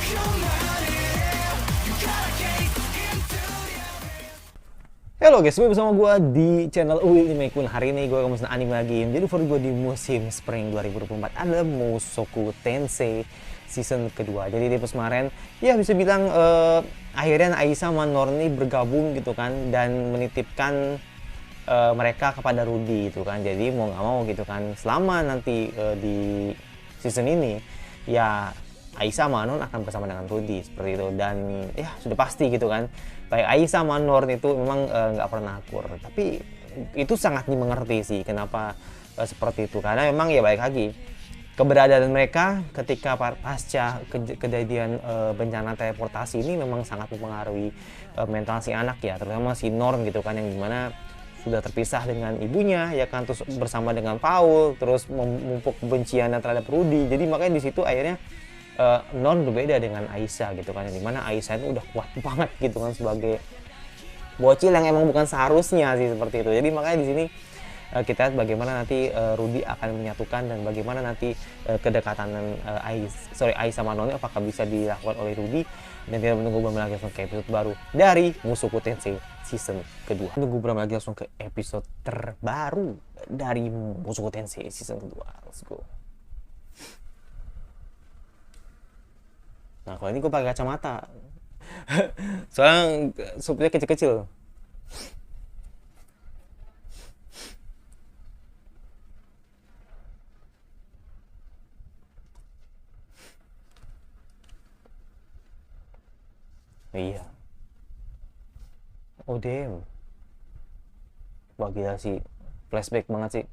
Halo guys, gue bersama gue di channel Uwi Maikun. Hari ini gue akan mesin anime lagi. Jadi for gue di musim Spring 2024 ada Mushoku Tensei season kedua. Jadi di episode kemarin, ya bisa bilang akhirnya Aisa sama Norni bergabung gitu kan, dan menitipkan mereka kepada Rudy gitu kan. Jadi mau nggak mau gitu kan, selama nanti di season ini ya Aisa sama Non akan bersama dengan Rudy seperti itu. Dan ya sudah pasti gitu kan, baik Aisa sama Norn itu memang nggak pernah akur, tapi itu sangat dimengerti sih kenapa seperti itu, karena memang ya balik lagi keberadaan mereka ketika pasca kejadian bencana teleportasi ini memang sangat mempengaruhi mental si anak ya, terutama si Norn gitu kan, yang dimana sudah terpisah dengan ibunya ya kan, terus bersama dengan Paul, terus memupuk kebenciannya terhadap Rudy. Jadi makanya di situ akhirnya Non berbeda dengan Aisa gitu kan, dimana Aisa itu udah kuat banget gitu kan sebagai bocil yang emang bukan seharusnya sih seperti itu. Jadi makanya di sini kita lihat bagaimana nanti Rudy akan menyatukan, dan bagaimana nanti kedekatan Aisa sama Non apakah bisa dilakukan oleh Rudy. Dan kita menunggu beberapa lagi langsung ke episode baru dari Mushoku Tensei season kedua. Tunggu beberapa lagi langsung ke episode terbaru dari Mushoku Tensei season kedua. Let's go. Nah kalau ini gue pakai kacamata, soalnya supnya kecil-kecil. Iya. Oh damn. Wah gila sih, flashback banget sih.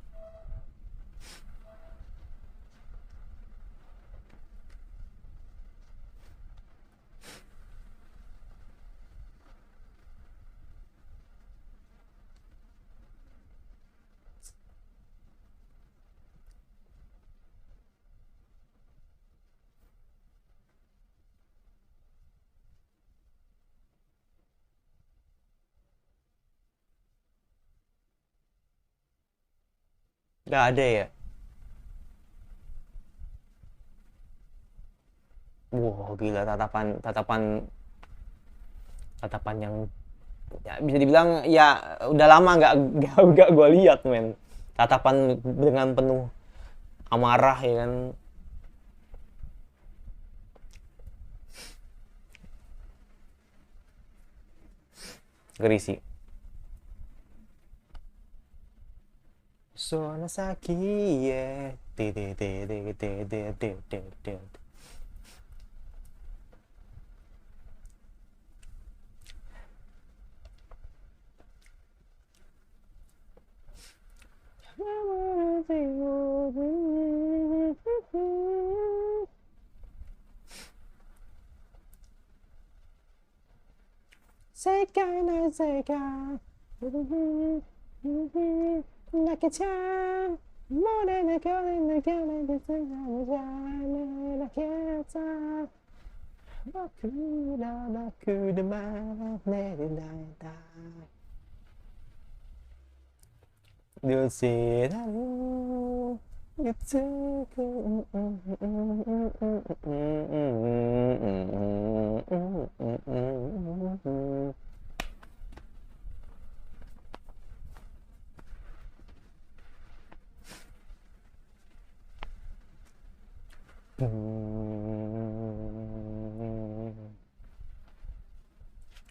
Gak ada ya. Wah gila, tatapan tatapan tatapan yang ya bisa dibilang ya udah lama nggak gue lihat men, tatapan dengan penuh amarah ya kan. Ngeri sih. Sonasaki ye de de de de de de de de de. Sekai na sekai Nake-chan More na kore na kore na kore na kore Boku no boku de maneru naita Doseraru Yutsuku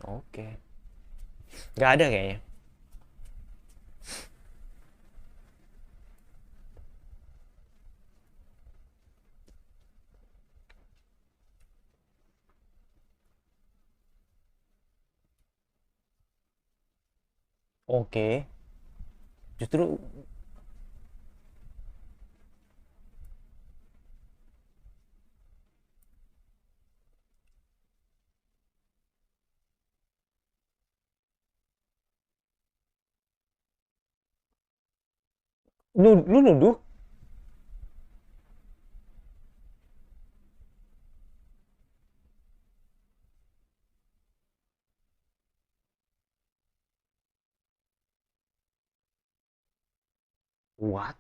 Oke. Gak ada kayaknya. Oke. Justru lu nuduh. What?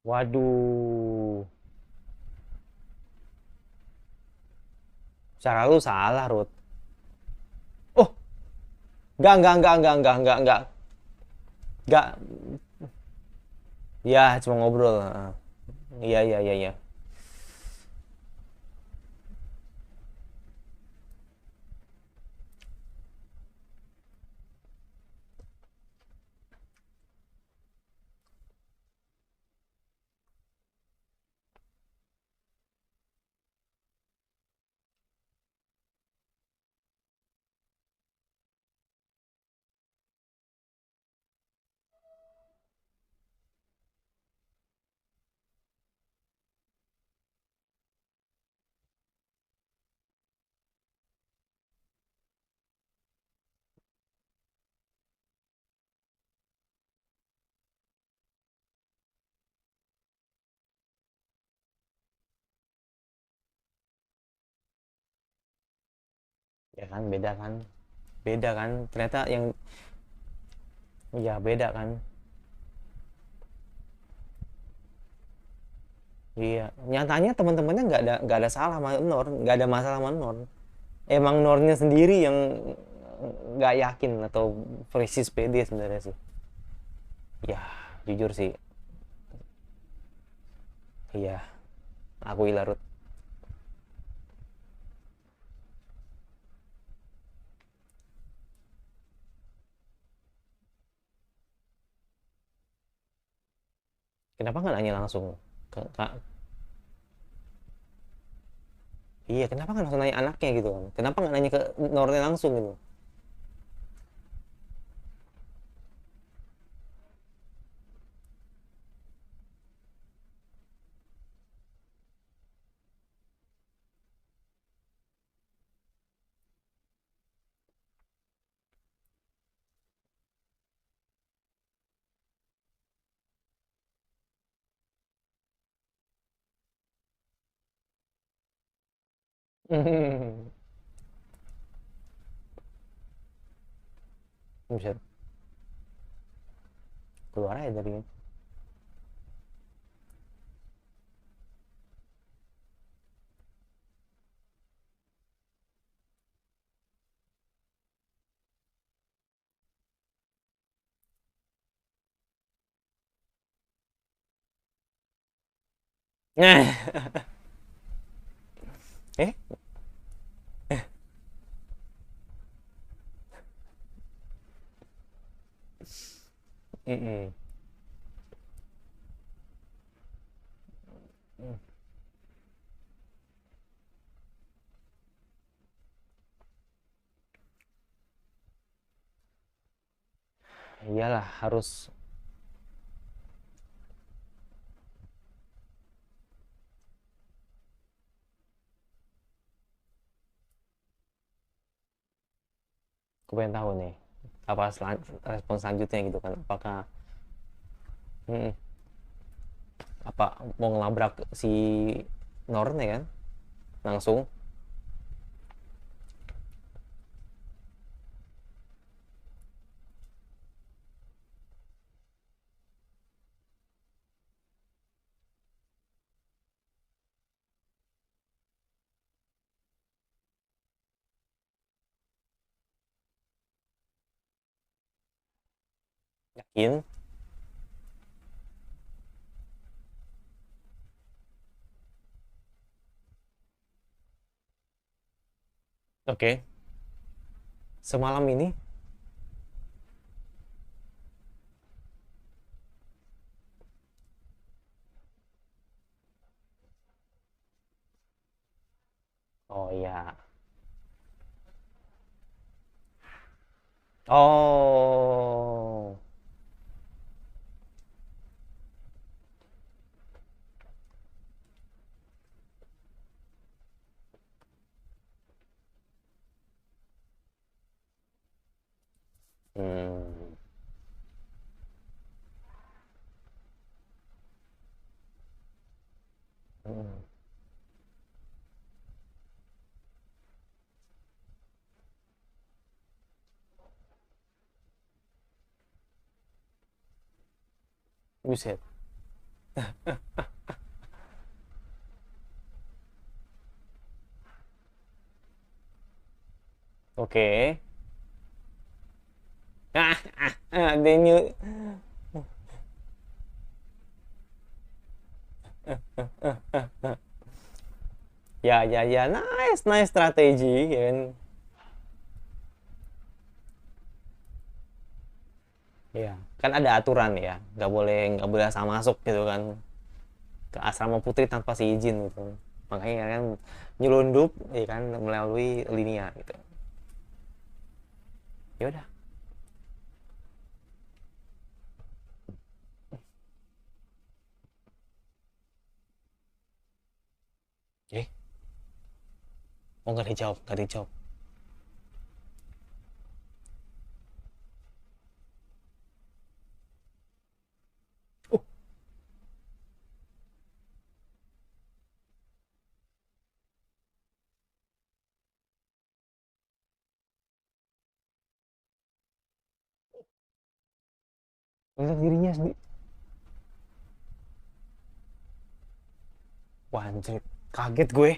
Waduh. Cara lu salah, Ruth. Oh, enggak. Enggak. Ya, cuma ngobrol. Iya, iya, iya, iya. Ya kan, beda kan. Beda kan. Ternyata yang ya beda kan. Iya, nyatanya teman-temannya nggak ada salah sama Nur, nggak ada masalah sama Nur. Emang Nurnya sendiri yang nggak yakin atau versi pede sebenarnya sih. Ya, jujur sih. Iya, aku Ilarut. Kenapa nggak nanya langsung ke Kak? Iya, kenapa nggak langsung nanya anaknya gitu kan? Kenapa nggak nanya ke Nurnya langsung gitu? Bisa keluar aja dari. Eh, mm-mm. Iyalah harus. Aku pengen tahu nih apa respon selanjutnya gitu kan? Apakah mm, apa mau ngelabrak si Norn ya kan? Langsung yakin? Oke. Semalam ini. Oh iya. Oh. Hmm. Hmm. Buset. Oke. Daniel. Ya, ya, ya. Nice, nice strategi, ya kan. Ya, kan ada aturan ya. Nggak boleh asal masuk gitu kan. Ke asrama putri tanpa seizin gitu. Makanya kan nyelundup ya kan melalui linia gitu. Ya udah. Eh, oh nggak dijawab, nggak dijawab. Oh, ngeliat dirinya sendiri. Wah, anjir. Kaget gue.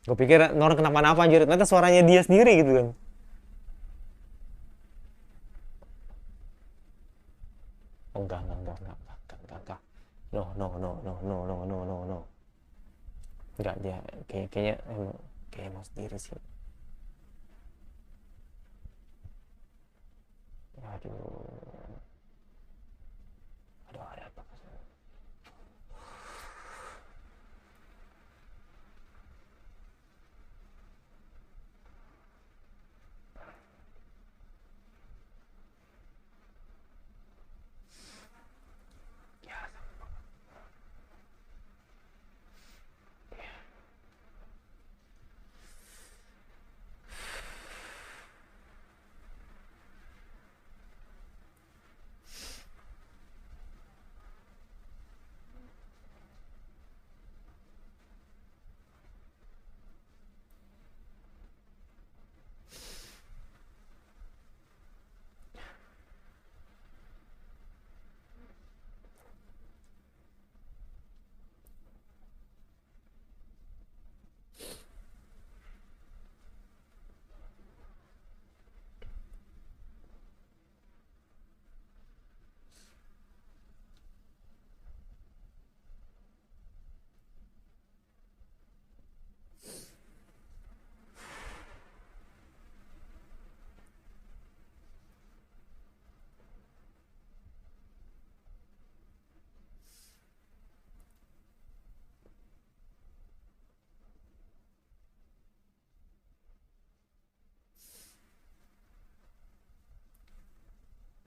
Gue pikir orang kenapa-napa anjir. Ternyata suaranya dia sendiri gitu kan. Oh, enggak. No, no, no, no, no, no, no, no, no. Enggak, dia kayaknya emang sendiri sih. Aduh. Aduh, ada apa?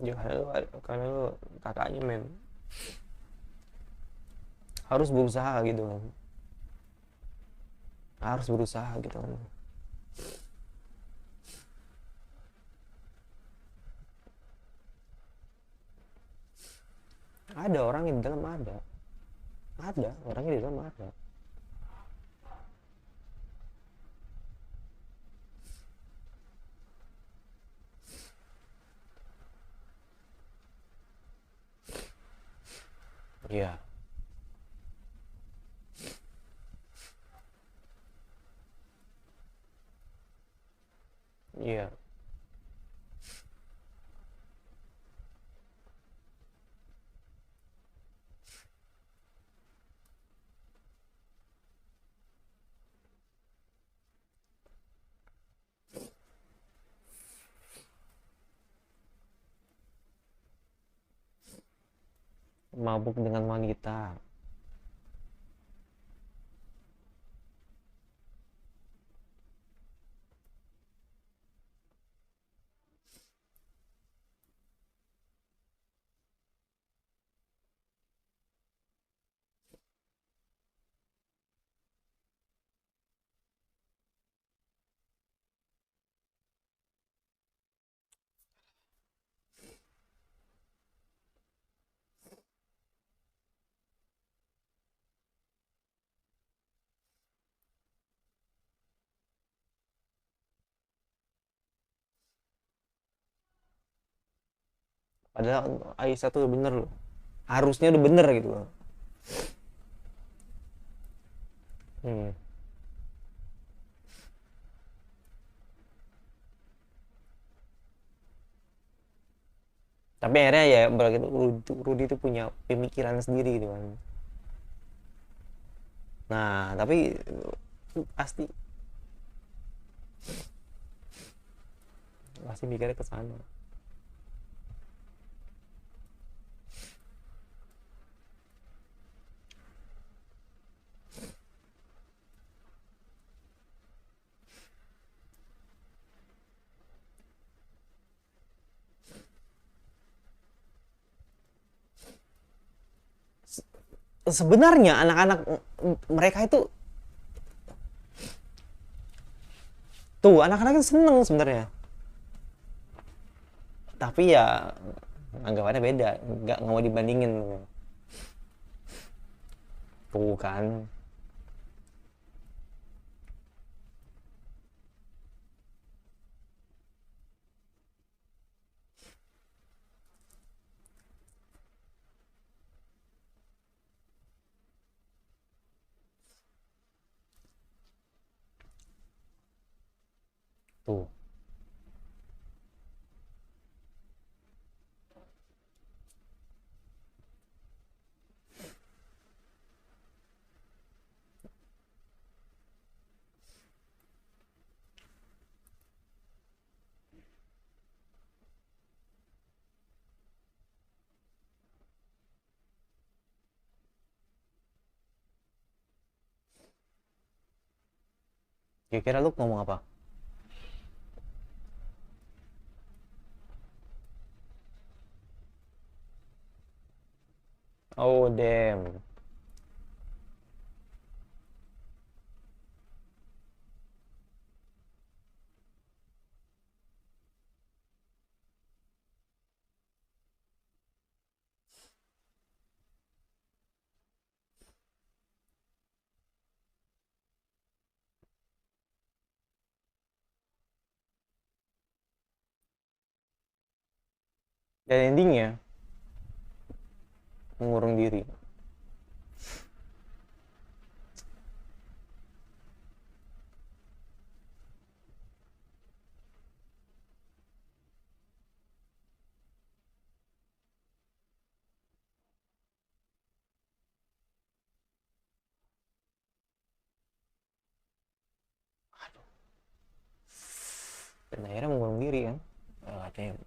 Ya karena lu kakaknya men harus berusaha gitu kan. Harus berusaha gitu kan. Ada orang yang di dalam ada orangnya di dalam ada. Iya, iya. Mabuk dengan wanita. Padahal Aisyah tuh bener loh. harusnya udah bener gitu loh. Hmm. Tapi akhirnya ya begitu Rudy itu punya pemikiran sendiri gitu kan. Nah, tapi pasti pasti mikirnya ke sana. Sebenarnya anak-anak mereka itu tuh anak-anak itu seneng sebenarnya. Tapi ya anggapannya beda, nggak mau dibandingin tuh kan. Tuh kira-kira lu ngomong apa? Oh damn. Dan endingnya mengurung diri. Dan akhirnya mengurung diri kan. Oh, damn.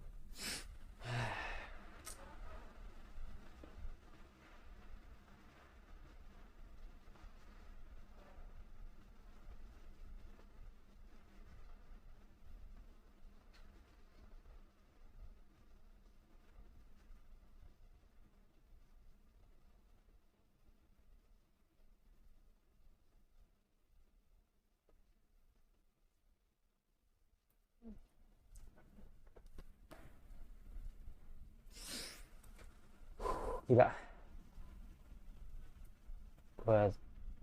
Gila, gua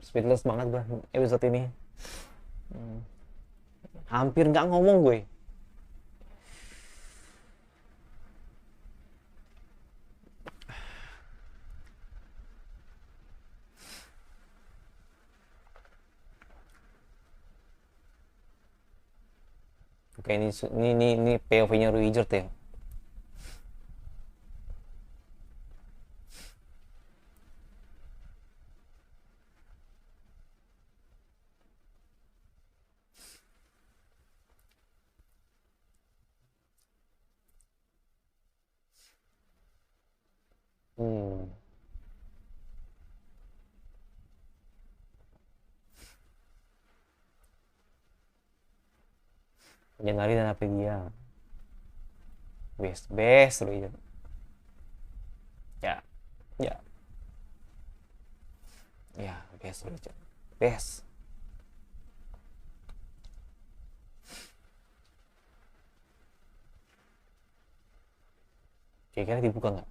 speechless banget gua episode ini. Hampir nggak ngomong gue. Oke, ini POV-nya Rui Jert ya. Hmm. Januari dan apa dia? Best, best Rui Jert. Ya, ya, ya, best Rui Jert. Best. Kira-kira dibuka nggak?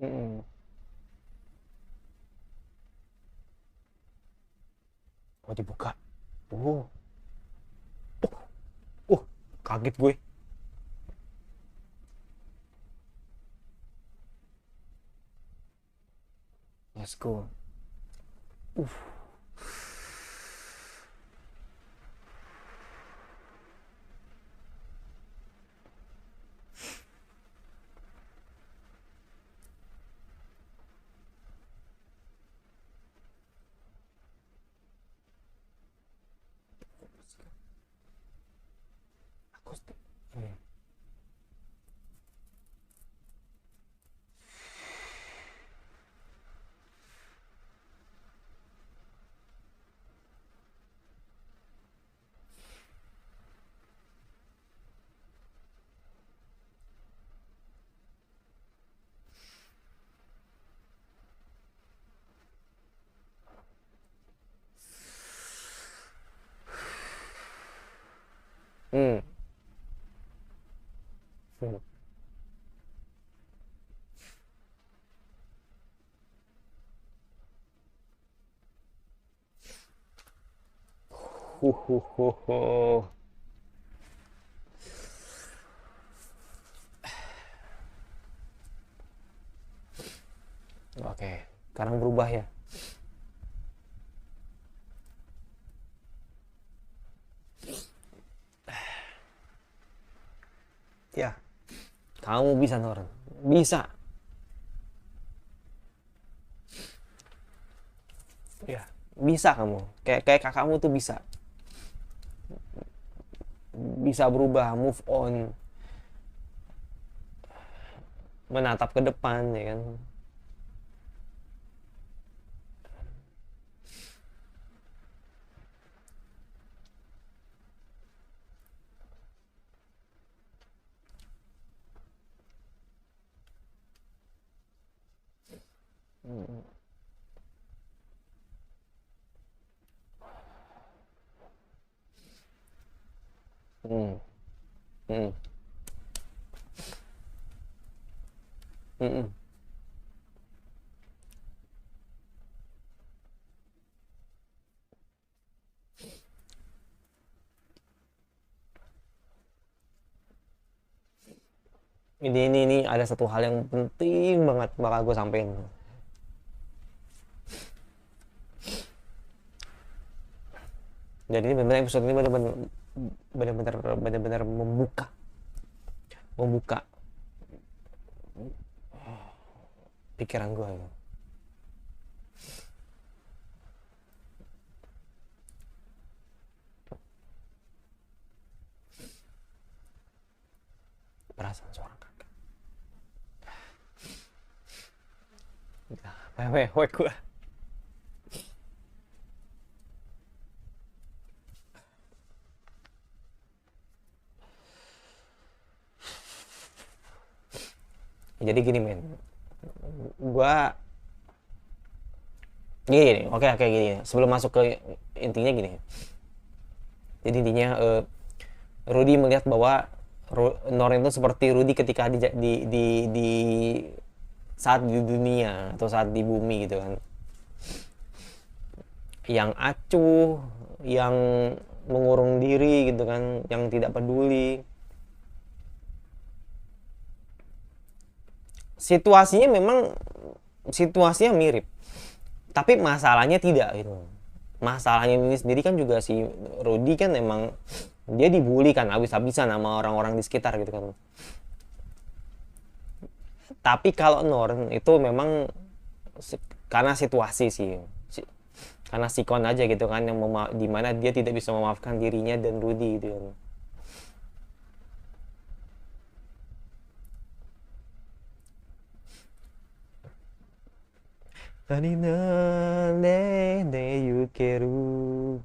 Mm-mm. Oh dibuka. Oh, oh, kaget gue. Let's go. Akustik. Hmm. Hmm. Hmm. Huhuhuhu. Oke, sekarang berubah ya. Ya, kamu bisa Nor. Bisa. Ya, bisa kamu. Kayak kakakmu tuh bisa. Bisa berubah, move on, menatap ke depan ya kan. Hmm. Hmm. Hmm. Hmm. Ini ada satu hal yang penting banget bakal gue sampein. Jadi ini benar episode ini benar-benar membuka membuka pikiran gue. Perasaan seorang kakak. Wewe gue. Jadi gini men, gua gini, oke oke gini. Sebelum masuk ke intinya gini. Jadi intinya Rudy melihat bahwa Noren itu seperti Rudy ketika di saat di dunia atau saat di bumi gitu kan, yang acuh, yang mengurung diri gitu kan, yang tidak peduli. Situasinya memang situasinya mirip, tapi masalahnya tidak gitu. Masalahnya ini sendiri kan juga si Rudy kan emang dia dibully kan habis-habisan sama orang-orang di sekitar gitu kan. Tapi kalau Norn itu memang karena situasi sih, karena sikon aja gitu kan yang dimana dia tidak bisa memaafkan dirinya dan Rudy gitu kan. Tanina ne ne yukeru.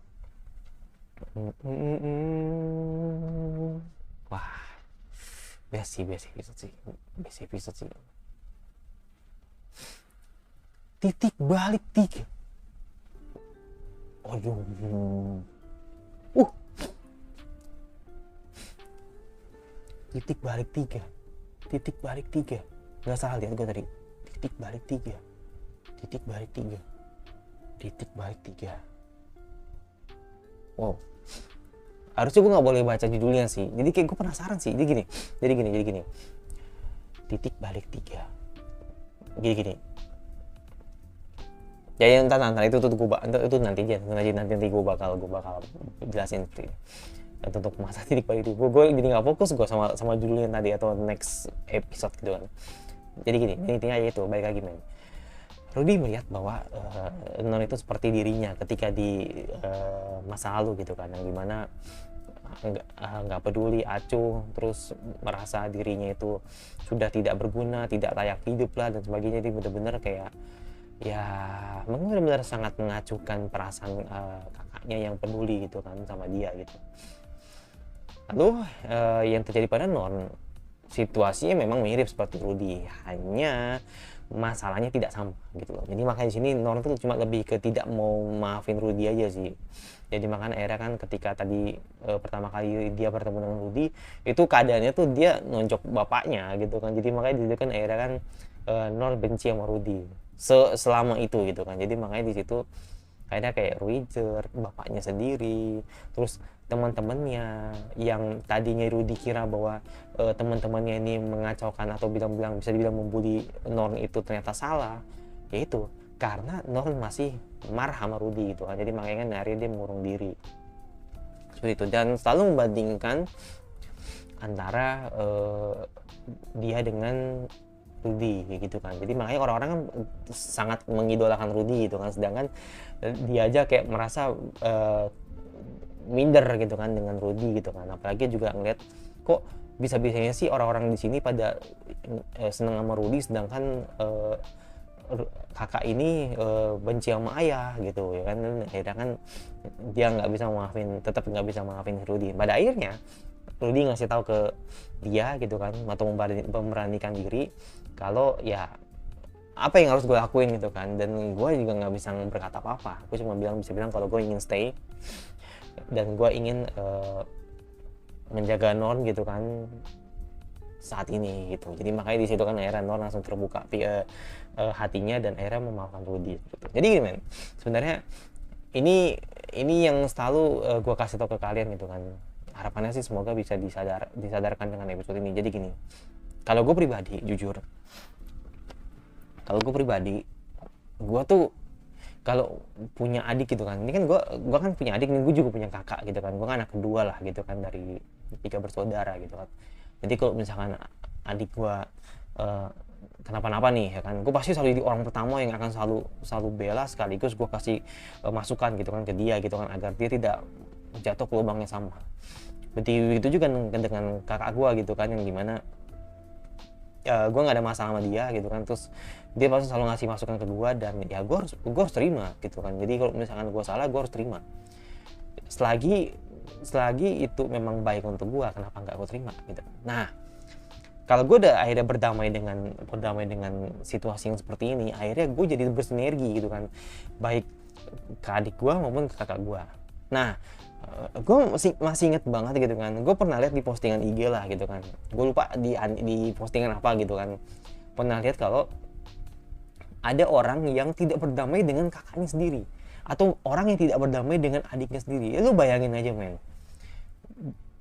Wah, best episode sih. Best episode sih. Titik balik 3. Aduh. Uh, titik balik 3. Titik balik 3. Nggak salah lihat gue tadi. titik balik 3, titik balik 3, titik balik 3. Wow, harusnya gue nggak boleh baca judulnya sih, jadi kayak gue penasaran sih. Jadi gini, titik balik 3, gini. Ya ntar itu nanti gue bakal jelasin seperti ini. Untuk masa titik balik 3, gue jadi nggak fokus gue sama judulnya tadi atau next episode gitu kan. Jadi gini, intinya aja itu, balik lagi men. Rudy melihat bahwa non itu seperti dirinya ketika di masa lalu gitu kan, yang dimana nggak peduli, acuh, terus merasa dirinya itu sudah tidak berguna, tidak layak hidup lah dan sebagainya. Jadi bener-bener kayak ya memang benar-benar sangat mengacuhkan perasaan kakaknya yang peduli gitu kan sama dia gitu. Lalu yang terjadi pada Non, situasinya memang mirip seperti Rudy, hanya masalahnya tidak sama gitu loh. Jadi makanya di sini Non tuh cuma lebih ke tidak mau maafin Rudy aja sih. Jadi makanya akhirnya kan ketika tadi pertama kali dia bertemu dengan Rudy, itu keadaannya tuh dia nonjok bapaknya gitu kan. Jadi makanya di situ kan akhirnya kan Non benci sama Rudy selama itu gitu kan. Jadi makanya di situ akhirnya kayak Ruizer, bapaknya sendiri, terus teman-temannya yang tadinya Rudy kira bahwa teman-temannya ini mengacaukan atau bisa dibilang membuli Non itu ternyata salah, yaitu karena Non masih marah sama Rudy gitu kan. Jadi makanya kan akhirnya dia mengurung diri seperti itu dan selalu membandingkan antara dia dengan Rudy gitu kan. Jadi makanya orang-orang kan sangat mengidolakan Rudy gitu kan, sedangkan dia aja kayak merasa minder gitu kan dengan Rudy gitu kan. Apalagi juga ngeliat kok bisa-bisanya sih orang-orang di sini pada seneng sama Rudy, sedangkan kakak ini benci sama ayah gitu ya kan. Akhirnya kan dia tetap nggak bisa maafin Rudy. Pada akhirnya Rudy ngasih tahu ke dia gitu kan, atau memberanikan diri kalau ya apa yang harus gue lakuin gitu kan. Dan gue juga nggak bisa berkata apa-apa, gue cuma bisa bilang kalau gue ingin stay dan gue ingin menjaga Non gitu kan saat ini gitu. Jadi makanya di situ kan akhirnya Non langsung terbuka hatinya dan akhirnya memaafkan Rudy gitu. Jadi gini men, sebenarnya ini yang selalu gue kasih tau ke kalian gitu kan. Harapannya sih semoga bisa disadarkan dengan episode ini. Jadi gini, kalau gue pribadi jujur, gue tuh kalau punya adik gitu kan, ini kan gue kan punya adik, nih gue juga punya kakak gitu kan. Gue kan anak kedua lah gitu kan dari 3 bersaudara gitu kan. Jadi kalau misalkan adik gue kenapa-napa nih ya kan, gue pasti selalu jadi orang pertama yang akan selalu bela, sekaligus gue kasih masukan gitu kan ke dia gitu kan, agar dia tidak jatuh ke lubang yang sama. Begitu juga dengan kakak gue gitu kan, yang dimana gue nggak ada masalah sama dia gitu kan, terus dia pasti selalu ngasih masukan ke gue dan ya gue harus terima gitu kan. Jadi kalau misalkan gue salah, gue harus terima selagi itu memang baik untuk gue, kenapa nggak gue terima gitu. Nah, kalau gue udah akhirnya berdamai dengan situasi yang seperti ini, akhirnya gue jadi bersinergi gitu kan, baik ke adik gue maupun ke kakak gue. Nah, gue masih inget banget gitu kan, gue pernah lihat di postingan IG lah gitu kan, gue lupa di postingan apa gitu kan, pernah lihat kalau ada orang yang tidak berdamai dengan kakaknya sendiri, atau orang yang tidak berdamai dengan adiknya sendiri. Ya lu bayangin aja men,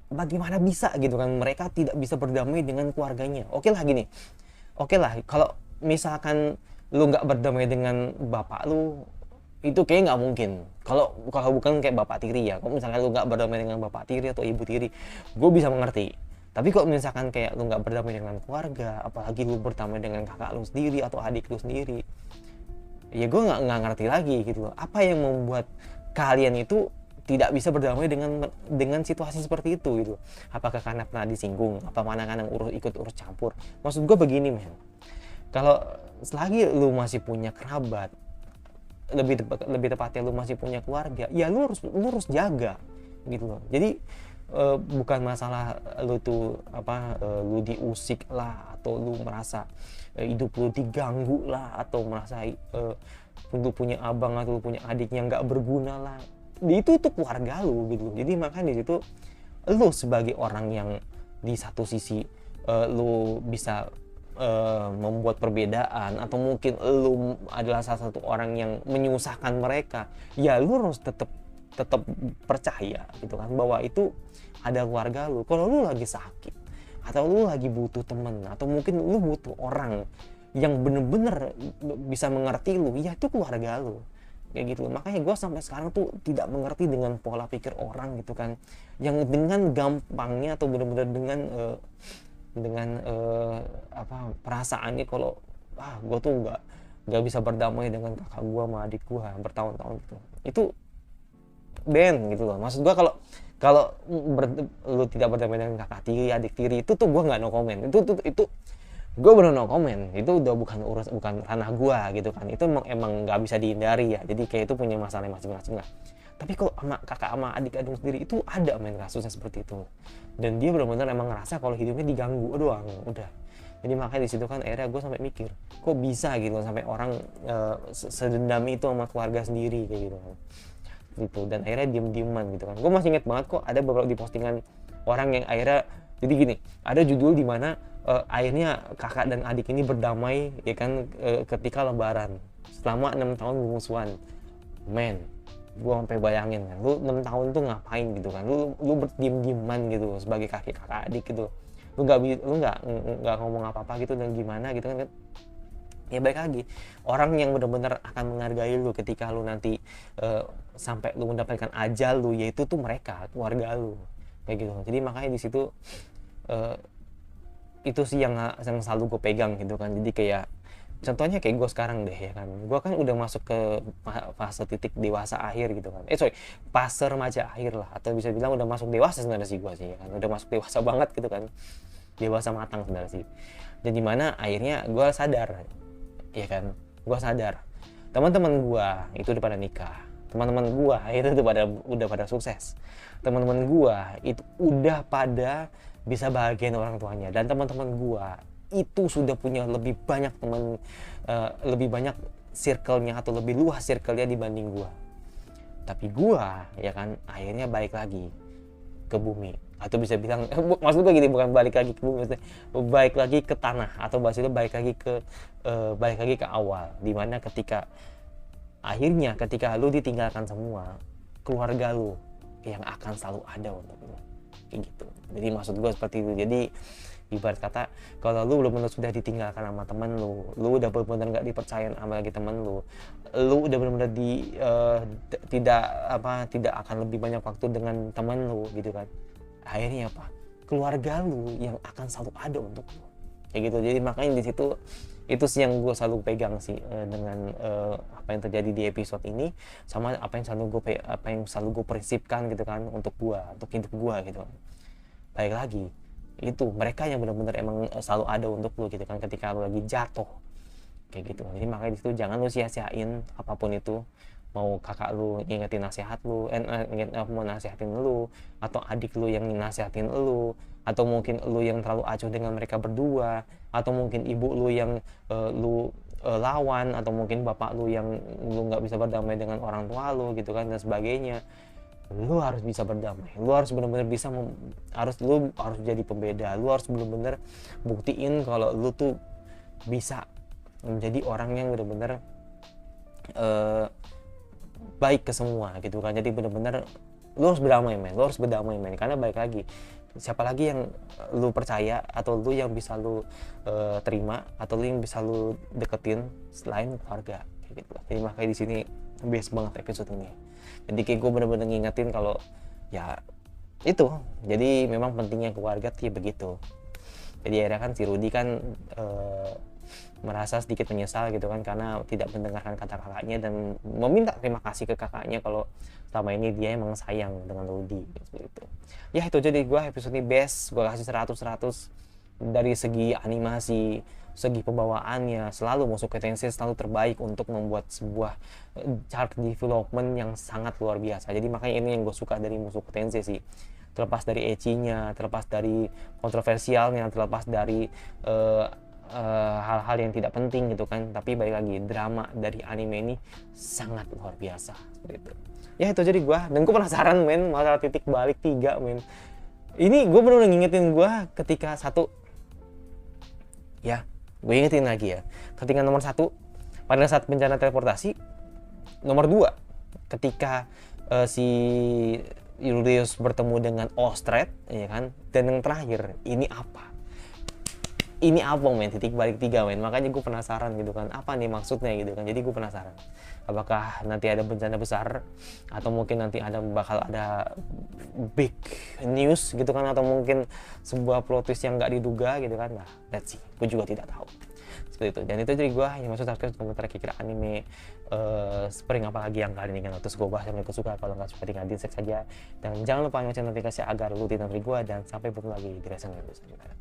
bagaimana bisa gitu kan mereka tidak bisa berdamai dengan keluarganya. Oke lah kalau misalkan lu nggak berdamai dengan bapak lu, itu kayak nggak mungkin. Kalau bukan kayak bapak tiri ya, kalau misalkan lu nggak berdamai dengan bapak tiri atau ibu tiri, gue bisa mengerti. Tapi kalau misalkan kayak lu nggak berdamai dengan keluarga, apalagi lu berdamai dengan kakak lu sendiri atau adik lu sendiri, ya gue nggak ngerti lagi gitu loh. Apa yang membuat kalian itu tidak bisa berdamai dengan situasi seperti itu gitu? Apakah karena pernah disinggung? Apa mana kadang ikut urus campur? Maksud gue begini men, kalau selagi lu masih punya kerabat, lebih tepatnya lu masih punya keluarga, ya lu harus jaga gitu loh. Jadi bukan masalah lu tuh lu diusik lah, atau lu merasa hidup lu diganggu lah, atau merasa lu punya abang atau lu punya adik yang nggak berguna lah. Itu tuh keluarga lu gitu. Jadi makanya di situ lu sebagai orang yang di satu sisi lu bisa membuat perbedaan, atau mungkin lu adalah salah satu orang yang menyusahkan mereka, ya lu harus tetap percaya gitu kan, bahwa itu ada keluarga lu. Kalau lu lagi sakit, atau lu lagi butuh temen, atau mungkin lu butuh orang yang bener-bener bisa mengerti lu, ya itu keluarga lu. Kayak gitu. Makanya gue sampai sekarang tuh tidak mengerti dengan pola pikir orang gitu kan, yang dengan gampangnya atau bener-bener dengan perasaannya kalau gue tuh nggak bisa berdamai dengan kakak gue sama adik gue bertahun-tahun gitu. Itu Ben gitu loh. Maksud gue kalau lu tidak berdamai dengan kakak tiri, adik tiri, itu tuh gue nggak no comment. Itu gue bener no comment. Itu udah bukan ranah gue gitu kan. Itu emang nggak bisa dihindari ya. Jadi kayak itu punya masalah masing-masing lah. Tapi kalau sama kakak sama adik kandung sendiri itu ada kasusnya seperti itu. Dan dia benar-benar emang ngerasa kalau hidupnya diganggu doang, udah. Jadi makanya di situ kan akhirnya gue sampai mikir, kok bisa gitu sampai orang sedendam itu sama keluarga sendiri kayak gitu. Dan akhirnya diem-dieman gitu kan. Gue masih inget banget kok ada beberapa di postingan orang yang akhirnya, jadi gini, ada judul di mana akhirnya kakak dan adik ini berdamai ya kan ketika lebaran selama 6 tahun bermusuhan. Men, gue sampai bayangin kan, lu 6 tahun tuh ngapain gitu kan, lu berdiem-dieman gitu sebagai kakak adik gitu, lu nggak ngomong apa-apa gitu dan gimana gitu kan. Ya baik lagi, orang yang benar-benar akan menghargai lu ketika lu nanti sampai lu mendapatkan ajal lu, yaitu tuh mereka, keluarga lu kayak gitu. Jadi makanya di situ itu sih yang selalu gue pegang gitu kan. Jadi kayak contohnya kayak gue sekarang deh ya kan, gue kan udah masuk ke fase titik dewasa akhir gitu kan, fase remaja akhir lah, atau bisa bilang udah masuk dewasa sebenarnya sih gue sih ya kan, udah masuk dewasa banget gitu kan, dewasa matang sebenarnya sih. Dan dimana akhirnya gue sadar ya kan, gue sadar teman-teman gue itu udah pada nikah, teman-teman gue itu udah pada sukses, teman-teman gue itu udah pada bisa bahagiain orang tuanya, dan teman-teman gue itu sudah punya lebih banyak teman, lebih banyak circle-nya atau lebih luas circle-nya dibanding gua. Tapi gua ya kan akhirnya balik lagi ke bumi, atau bisa bilang maksud gua gini, bukan balik lagi ke bumi, maksudnya balik lagi ke tanah, atau bahasanya balik lagi ke awal, dimana ketika akhirnya ketika lu ditinggalkan semua, keluarga lu yang akan selalu ada untuk lu kayak gitu. Jadi maksud gua seperti itu. Jadi ibarat kata, kalau lu benar-benar sudah ditinggalkan sama temen lu udah benar-benar nggak dipercaya sama lagi temen lu udah benar-benar tidak akan lebih banyak waktu dengan temen lu gitu kan. Akhirnya apa? Keluarga lu yang akan selalu ada untuk lu kayak gitu. Jadi makanya di situ itu sih yang gue selalu pegang sih dengan apa yang terjadi di episode ini, sama apa yang selalu gue prinsipkan gitu kan untuk hidup gue gitu. Baik lagi, itu mereka yang benar-benar emang selalu ada untuk lu gitu kan ketika lu lagi jatuh kayak gitu. Jadi makanya di situ jangan lu sia-siain apapun itu, mau kakak lu ngingetin nasihat lu, mau nasihatin lu, atau adik lu yang nasihatin lu, atau mungkin lu yang terlalu acuh dengan mereka berdua, atau mungkin ibu lu yang lu lawan, atau mungkin bapak lu yang lu nggak bisa berdamai dengan orang tua lu gitu kan, dan sebagainya. Lu harus bisa berdamai, lu harus benar-benar bisa lu harus jadi pembeda, lu harus benar-benar buktiin kalau lu tuh bisa menjadi orang yang benar-benar baik ke semua gitu kan. Jadi benar-benar lu harus berdamai men, karena baik lagi, siapa lagi yang lu percaya atau lu yang bisa lu terima atau lu yang bisa lu deketin selain keluarga kayak gitu. Jadi makanya di sini best banget episode ini. Jadi kayak gue bener-bener ngingetin kalau ya itu, jadi memang pentingnya keluarga sih begitu. Jadi akhirnya kan si Rudy kan merasa sedikit menyesal gitu kan, karena tidak mendengarkan kata kakaknya dan meminta terima kasih ke kakaknya kalau selama ini dia emang sayang dengan Rudy gitu. Ya itu jadi gue episode ini best, gue kasih 100 dari segi animasi, segi pembawaannya selalu Mushoku Tensei selalu terbaik untuk membuat sebuah character development yang sangat luar biasa. Jadi makanya ini yang gue suka dari Mushoku Tensei sih, terlepas dari ecchinya, terlepas dari kontroversialnya, terlepas dari hal-hal yang tidak penting gitu kan, tapi balik lagi drama dari anime ini sangat luar biasa seperti itu. Ya itu jadi gue, dan gue penasaran men masalah titik balik 3 men. Ini gue bener-bener ngingetin gue ketika satu ya Gue ingetin lagi ya, ketika nomor 1 pada saat bencana teleportasi, nomor 2 ketika si Julius bertemu dengan Ostred, ya kan, dan yang terakhir ini apa? Ini apa men, titik balik 3 men, makanya gue penasaran gitu kan, apa nih maksudnya gitu kan. Jadi gue penasaran apakah nanti ada bencana besar atau mungkin nanti bakal ada big news gitu kan, atau mungkin sebuah plot twist yang nggak diduga gitu kan. Nah, let's see, gue juga tidak tahu seperti itu. Dan itu jadi gue yang maksud subscribe, komentar kira-kira anime Spring apalagi yang kali ini kan, terus gue bahas yang gue suka. Kalau nggak suka tinggal dislike saja, dan jangan lupa nyalain notifikasi agar lu tidak terganggu gue, dan sampai bertemu lagi di reaction selanjutnya.